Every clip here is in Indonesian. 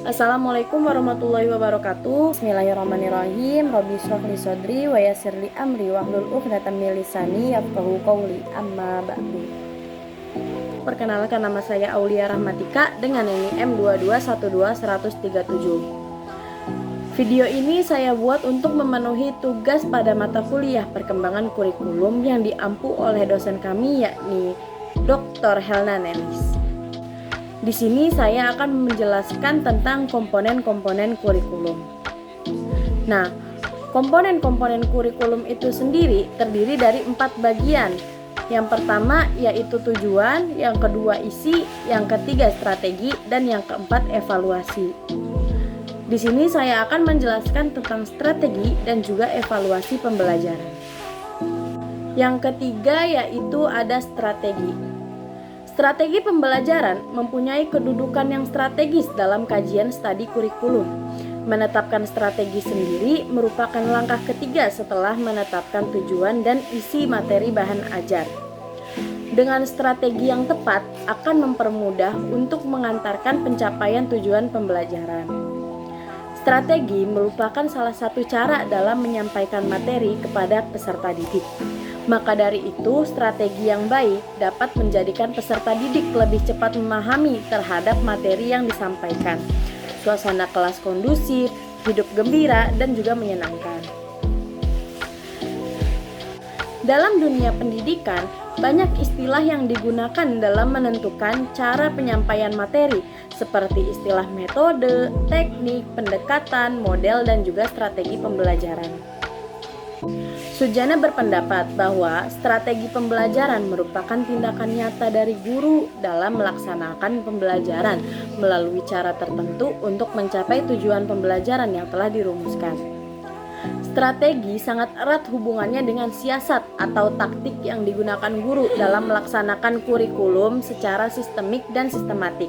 Assalamualaikum warahmatullahi wabarakatuh. Bismillahirrahmanirrahim. Rabbi shrah li sadri wa yassir li amri wahlul 'uqdatam min lisani yafqahu qawli. Amma ba'du. Perkenalkan, nama saya Aulia Rahmatika dengan NIM 2212137. Video ini saya buat untuk memenuhi tugas pada mata kuliah perkembangan kurikulum yang diampu oleh dosen kami, yakni Dr. Helna Nelis. Di sini saya akan menjelaskan tentang komponen-komponen kurikulum. Nah, komponen-komponen kurikulum itu sendiri terdiri dari 4 bagian. Yang pertama yaitu tujuan, yang kedua isi, yang ketiga strategi, dan yang keempat evaluasi. Di sini saya akan menjelaskan tentang strategi dan juga evaluasi pembelajaran. Yang ketiga yaitu ada strategi. Strategi pembelajaran mempunyai kedudukan yang strategis dalam kajian studi kurikulum. Menetapkan strategi sendiri merupakan langkah ketiga setelah menetapkan tujuan dan isi materi bahan ajar. Dengan strategi yang tepat akan mempermudah untuk mengantarkan pencapaian tujuan pembelajaran. Strategi merupakan salah satu cara dalam menyampaikan materi kepada peserta didik. Maka dari itu, strategi yang baik dapat menjadikan peserta didik lebih cepat memahami terhadap materi yang disampaikan. Suasana kelas kondusif, hidup gembira, dan juga menyenangkan. Dalam dunia pendidikan, banyak istilah yang digunakan dalam menentukan cara penyampaian materi, seperti istilah metode, teknik, pendekatan, model, dan juga strategi pembelajaran. Sujana berpendapat bahwa strategi pembelajaran merupakan tindakan nyata dari guru dalam melaksanakan pembelajaran melalui cara tertentu untuk mencapai tujuan pembelajaran yang telah dirumuskan. Strategi sangat erat hubungannya dengan siasat atau taktik yang digunakan guru dalam melaksanakan kurikulum secara sistemik dan sistematik.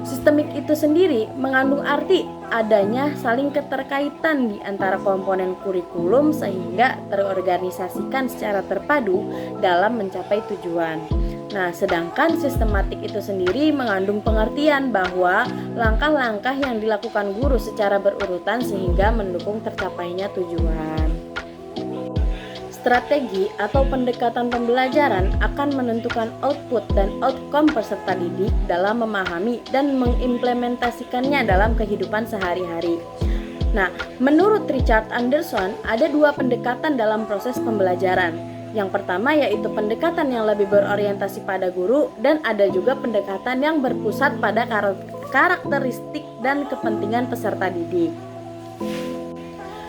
Sistemik itu sendiri mengandung arti adanya saling keterkaitan di antara komponen kurikulum sehingga terorganisasikan secara terpadu dalam mencapai tujuan. Nah, sedangkan sistematik itu sendiri mengandung pengertian bahwa langkah-langkah yang dilakukan guru secara berurutan sehingga mendukung tercapainya tujuan. Strategi atau pendekatan pembelajaran akan menentukan output dan outcome peserta didik dalam memahami dan mengimplementasikannya dalam kehidupan sehari-hari. Nah, menurut Richard Anderson, ada 2 pendekatan dalam proses pembelajaran. Yang pertama yaitu pendekatan yang lebih berorientasi pada guru, dan ada juga pendekatan yang berpusat pada karakteristik dan kepentingan peserta didik.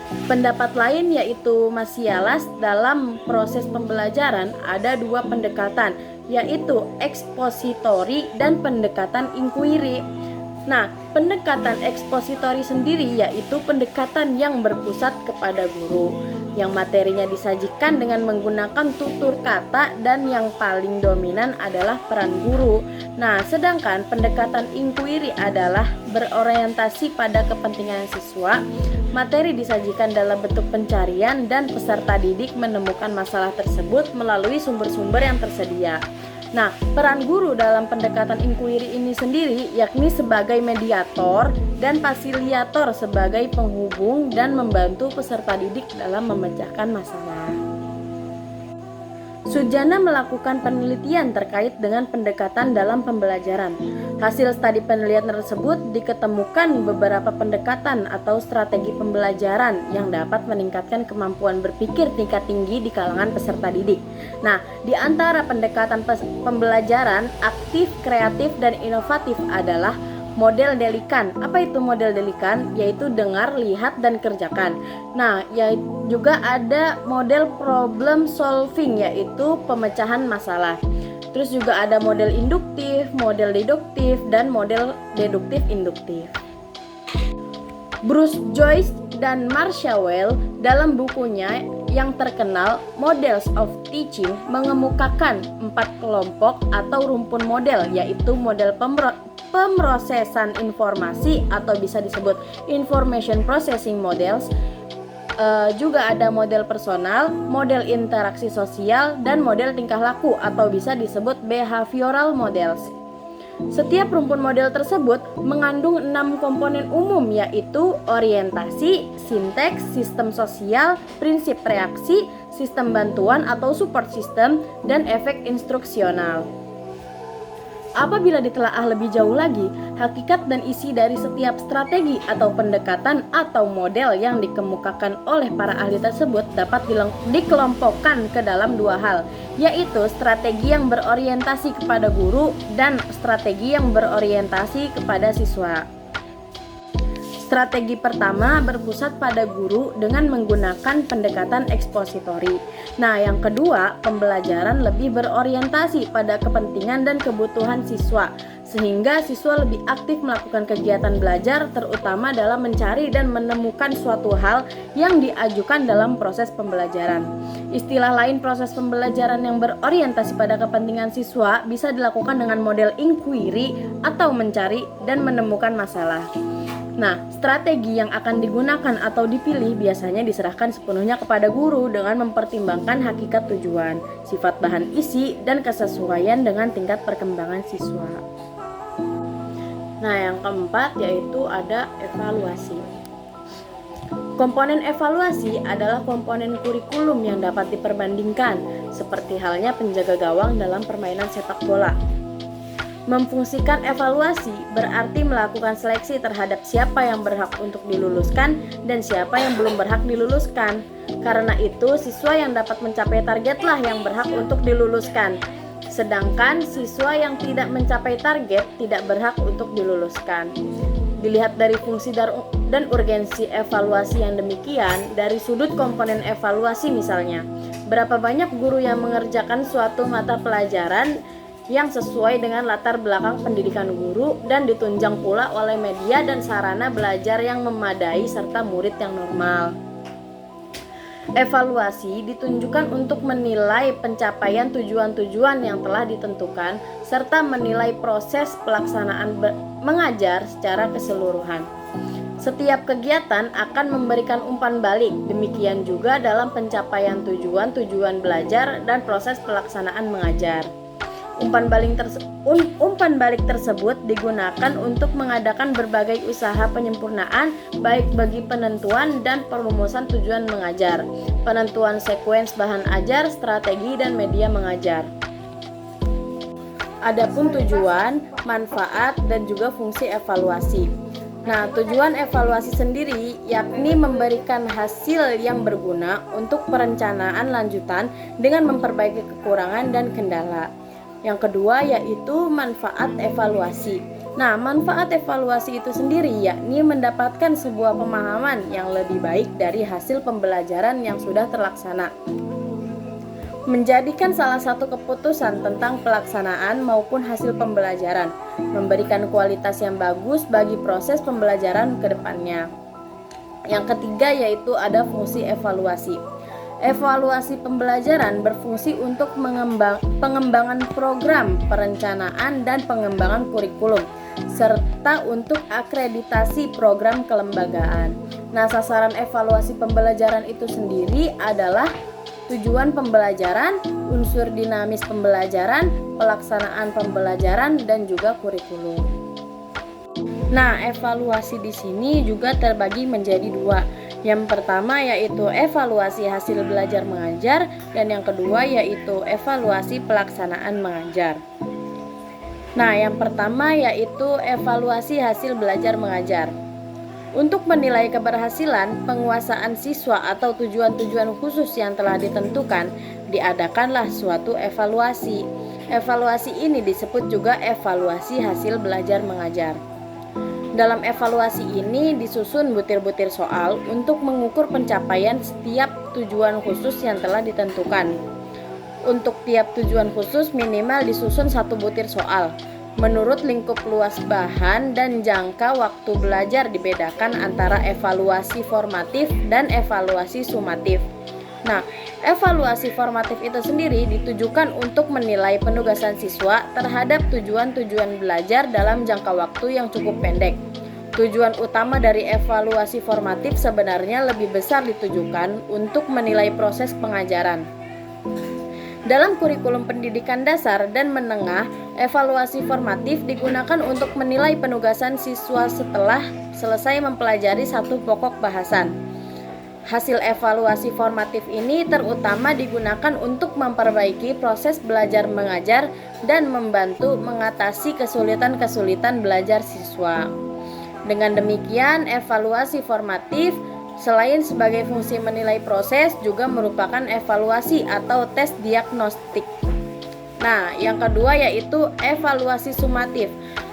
Pendapat lain yaitu Masialas, dalam proses pembelajaran ada 2 pendekatan, yaitu ekspositori dan pendekatan inquiry. Nah, pendekatan ekspositori sendiri yaitu pendekatan yang berpusat kepada guru, yang materinya disajikan dengan menggunakan tutur kata dan yang paling dominan adalah peran guru. Nah, sedangkan pendekatan inquiry adalah berorientasi pada kepentingan siswa. Materi disajikan dalam bentuk pencarian dan peserta didik menemukan masalah tersebut melalui sumber-sumber yang tersedia. Nah, peran guru dalam pendekatan inquiry ini sendiri yakni sebagai mediator dan fasilitator sebagai penghubung dan membantu peserta didik dalam memecahkan masalah. Sujana melakukan penelitian terkait dengan pendekatan dalam pembelajaran. Hasil studi penelitian tersebut diketemukan beberapa pendekatan atau strategi pembelajaran yang dapat meningkatkan kemampuan berpikir tingkat tinggi di kalangan peserta didik. Nah, di antara pendekatan pembelajaran aktif, kreatif, dan inovatif adalah model Delikan. Apa itu model Delikan? Yaitu dengar, lihat, dan kerjakan. Nah, ya juga ada model problem solving, yaitu pemecahan masalah. Terus juga ada model induktif, model deduktif, dan model deduktif induktif. Bruce Joyce dan Marcia Weil dalam bukunya yang terkenal Models of Teaching mengemukakan 4 kelompok atau rumpun model, yaitu model pemrosesan informasi atau bisa disebut information processing models, juga ada model personal, model interaksi sosial, dan model tingkah laku atau bisa disebut behavioral models. Setiap rumpun model tersebut mengandung 6 komponen umum, yaitu orientasi, sinteks, sistem sosial, prinsip reaksi, sistem bantuan atau support system, dan efek instruksional. Apabila ditelaah lebih jauh lagi, hakikat dan isi dari setiap strategi atau pendekatan atau model yang dikemukakan oleh para ahli tersebut dapat dikelompokkan ke dalam 2 hal, yaitu strategi yang berorientasi kepada guru dan strategi yang berorientasi kepada siswa. Strategi pertama berpusat pada guru dengan menggunakan pendekatan ekspositori. Nah, yang kedua, pembelajaran lebih berorientasi pada kepentingan dan kebutuhan siswa, sehingga siswa lebih aktif melakukan kegiatan belajar, terutama dalam mencari dan menemukan suatu hal yang diajukan dalam proses pembelajaran. Istilah lain proses pembelajaran yang berorientasi pada kepentingan siswa bisa dilakukan dengan model inquiry atau mencari dan menemukan masalah. Nah, strategi yang akan digunakan atau dipilih biasanya diserahkan sepenuhnya kepada guru dengan mempertimbangkan hakikat tujuan, sifat bahan isi, dan kesesuaian dengan tingkat perkembangan siswa. Nah, yang keempat yaitu ada evaluasi. Komponen evaluasi adalah komponen kurikulum yang dapat diperbandingkan, seperti halnya penjaga gawang dalam permainan sepak bola. Memfungsikan evaluasi berarti melakukan seleksi terhadap siapa yang berhak untuk diluluskan dan siapa yang belum berhak diluluskan. Karena itu, siswa yang dapat mencapai targetlah yang berhak untuk diluluskan. Sedangkan siswa yang tidak mencapai target tidak berhak untuk diluluskan. Dilihat dari fungsi dan urgensi evaluasi yang demikian, dari sudut komponen evaluasi misalnya, berapa banyak guru yang mengerjakan suatu mata pelajaran yang sesuai dengan latar belakang pendidikan guru dan ditunjang pula oleh media dan sarana belajar yang memadai serta murid yang normal. Evaluasi ditunjukkan untuk menilai pencapaian tujuan-tujuan yang telah ditentukan serta menilai proses pelaksanaan mengajar secara keseluruhan. Setiap kegiatan akan memberikan umpan balik, demikian juga dalam pencapaian tujuan-tujuan belajar dan proses pelaksanaan mengajar. Umpan balik tersebut digunakan untuk mengadakan berbagai usaha penyempurnaan baik bagi penentuan dan perumusan tujuan mengajar, penentuan sekuens bahan ajar, strategi dan media mengajar. Adapun tujuan, manfaat dan juga fungsi evaluasi. Nah, tujuan evaluasi sendiri yakni memberikan hasil yang berguna untuk perencanaan lanjutan dengan memperbaiki kekurangan dan kendala. Yang kedua yaitu manfaat evaluasi. Nah, manfaat evaluasi itu sendiri yakni mendapatkan sebuah pemahaman yang lebih baik dari hasil pembelajaran yang sudah terlaksana. Menjadikan salah satu keputusan tentang pelaksanaan maupun hasil pembelajaran, memberikan kualitas yang bagus bagi proses pembelajaran ke depannya. Yang ketiga yaitu ada fungsi evaluasi. Evaluasi pembelajaran berfungsi untuk pengembangan program, perencanaan, dan pengembangan kurikulum, serta untuk akreditasi program kelembagaan. Nah, sasaran evaluasi pembelajaran itu sendiri adalah tujuan pembelajaran, unsur dinamis pembelajaran, pelaksanaan pembelajaran, dan juga kurikulum. Nah, evaluasi di sini juga terbagi menjadi 2. Yang pertama yaitu evaluasi hasil belajar mengajar dan yang kedua yaitu evaluasi pelaksanaan mengajar. Nah, yang pertama yaitu evaluasi hasil belajar mengajar. Untuk menilai keberhasilan penguasaan siswa atau tujuan-tujuan khusus yang telah ditentukan, diadakanlah suatu evaluasi. Evaluasi ini disebut juga evaluasi hasil belajar mengajar. Dalam evaluasi ini disusun butir-butir soal untuk mengukur pencapaian setiap tujuan khusus yang telah ditentukan. Untuk tiap tujuan khusus minimal disusun 1 butir soal. Menurut lingkup luas bahan dan jangka waktu belajar dibedakan antara evaluasi formatif dan evaluasi sumatif. Nah, evaluasi formatif itu sendiri ditujukan untuk menilai penugasan siswa terhadap tujuan-tujuan belajar dalam jangka waktu yang cukup pendek. Tujuan utama dari evaluasi formatif sebenarnya lebih besar ditujukan untuk menilai proses pengajaran. Dalam kurikulum pendidikan dasar dan menengah, Evaluasi formatif digunakan untuk menilai penugasan siswa setelah selesai mempelajari satu pokok bahasan. Hasil evaluasi formatif ini terutama digunakan untuk memperbaiki proses belajar mengajar dan membantu mengatasi kesulitan-kesulitan belajar siswa. Dengan demikian, evaluasi formatif selain sebagai fungsi menilai proses juga merupakan evaluasi atau tes diagnostik. Nah, yang kedua yaitu evaluasi sumatif.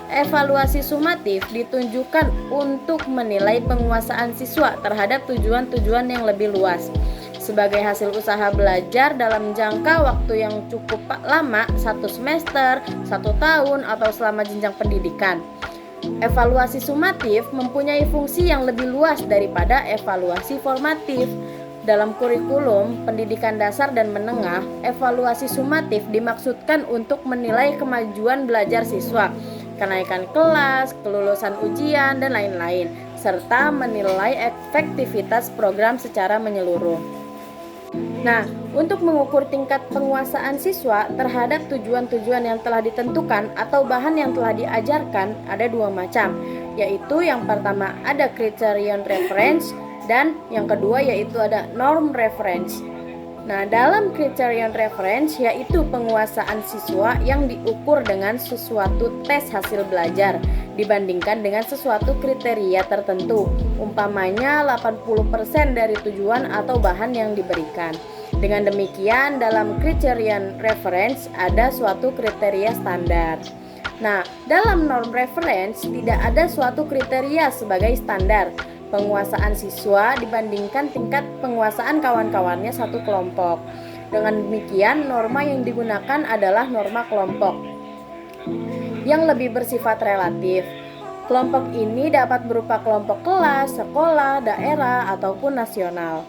Evaluasi sumatif ditunjukkan untuk menilai penguasaan siswa terhadap tujuan-tujuan yang lebih luas. Sebagai hasil usaha belajar dalam jangka waktu yang cukup lama, 1 semester, 1 tahun, atau selama jenjang pendidikan. Evaluasi sumatif mempunyai fungsi yang lebih luas daripada evaluasi formatif. Dalam kurikulum pendidikan dasar dan menengah, evaluasi sumatif dimaksudkan untuk menilai kemajuan belajar siswa, kenaikan kelas, kelulusan ujian, dan lain-lain, serta menilai efektivitas program secara menyeluruh. Nah, untuk mengukur tingkat penguasaan siswa terhadap tujuan-tujuan yang telah ditentukan atau bahan yang telah diajarkan ada 2 macam, yaitu yang pertama ada criterion reference dan yang kedua yaitu ada norm reference. Nah, dalam criterion reference yaitu penguasaan siswa yang diukur dengan sesuatu tes hasil belajar dibandingkan dengan sesuatu kriteria tertentu, umpamanya 80% dari tujuan atau bahan yang diberikan. Dengan demikian, dalam criterion reference ada suatu kriteria standar. Nah, dalam norm reference tidak ada suatu kriteria sebagai standar penguasaan siswa dibandingkan tingkat penguasaan kawan-kawannya satu kelompok. Dengan demikian, norma yang digunakan adalah norma kelompok yang lebih bersifat relatif. Kelompok ini dapat berupa kelompok kelas, sekolah, daerah, ataupun nasional.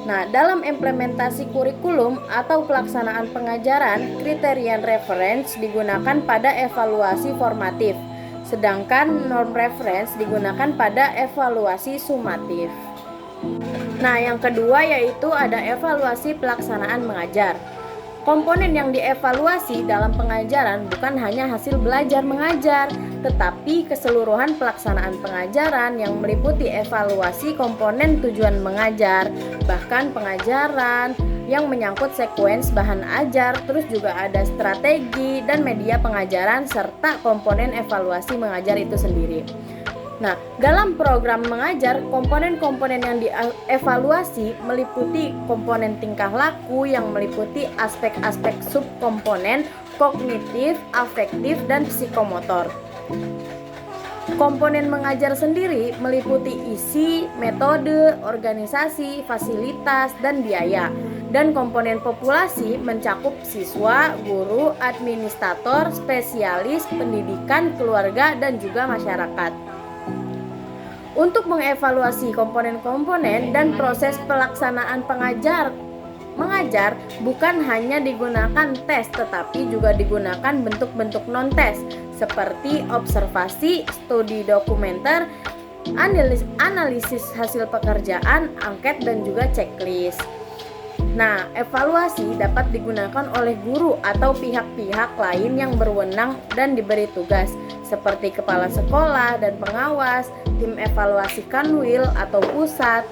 Nah, dalam implementasi kurikulum atau pelaksanaan pengajaran, criterion reference digunakan pada evaluasi formatif, sedangkan norm reference digunakan pada evaluasi sumatif. Nah, yang kedua yaitu ada evaluasi pelaksanaan mengajar. Komponen yang dievaluasi dalam pengajaran bukan hanya hasil belajar mengajar, tetapi keseluruhan pelaksanaan pengajaran yang meliputi evaluasi komponen tujuan mengajar, bahkan pengajaran yang menyangkut sekuens bahan ajar, terus juga ada strategi dan media pengajaran serta komponen evaluasi mengajar itu sendiri. Nah, dalam program mengajar, komponen-komponen yang dievaluasi meliputi komponen tingkah laku yang meliputi aspek-aspek subkomponen kognitif, afektif, dan psikomotor. Komponen mengajar sendiri meliputi isi, metode, organisasi, fasilitas, dan biaya. Dan komponen populasi mencakup siswa, guru, administrator, spesialis, pendidikan, keluarga, dan juga masyarakat. Untuk mengevaluasi komponen-komponen dan proses pelaksanaan mengajar bukan hanya digunakan tes, tetapi juga digunakan bentuk-bentuk non-tes seperti observasi, studi dokumenter, analisis hasil pekerjaan, angket, dan juga checklist. Nah, evaluasi dapat digunakan oleh guru atau pihak-pihak lain yang berwenang dan diberi tugas, seperti kepala sekolah dan pengawas, tim evaluasi kanwil atau pusat.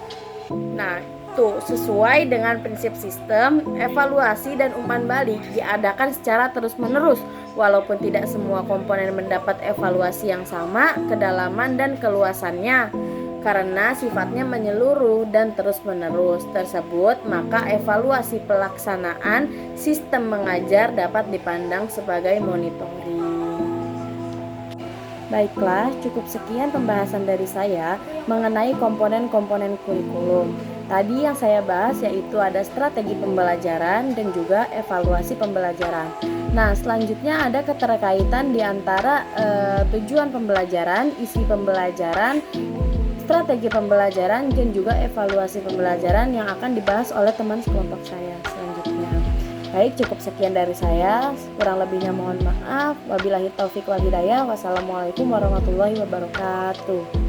Nah, itu sesuai dengan prinsip sistem, evaluasi dan umpan balik diadakan secara terus-menerus, walaupun tidak semua komponen mendapat evaluasi yang sama, kedalaman dan keluasannya. Karena sifatnya menyeluruh dan terus-menerus tersebut, maka evaluasi pelaksanaan sistem mengajar dapat dipandang sebagai monitoring. Baiklah, cukup sekian pembahasan dari saya mengenai komponen-komponen kurikulum. Tadi yang saya bahas yaitu ada strategi pembelajaran dan juga evaluasi pembelajaran. Nah, selanjutnya ada keterkaitan di antara tujuan pembelajaran, isi pembelajaran, strategi pembelajaran, dan juga evaluasi pembelajaran yang akan dibahas oleh teman sekelompok saya selanjutnya. Baik, cukup sekian dari saya. Kurang lebihnya mohon maaf. Wabillahi taufik wal hidayah. Wassalamualaikum warahmatullahi wabarakatuh.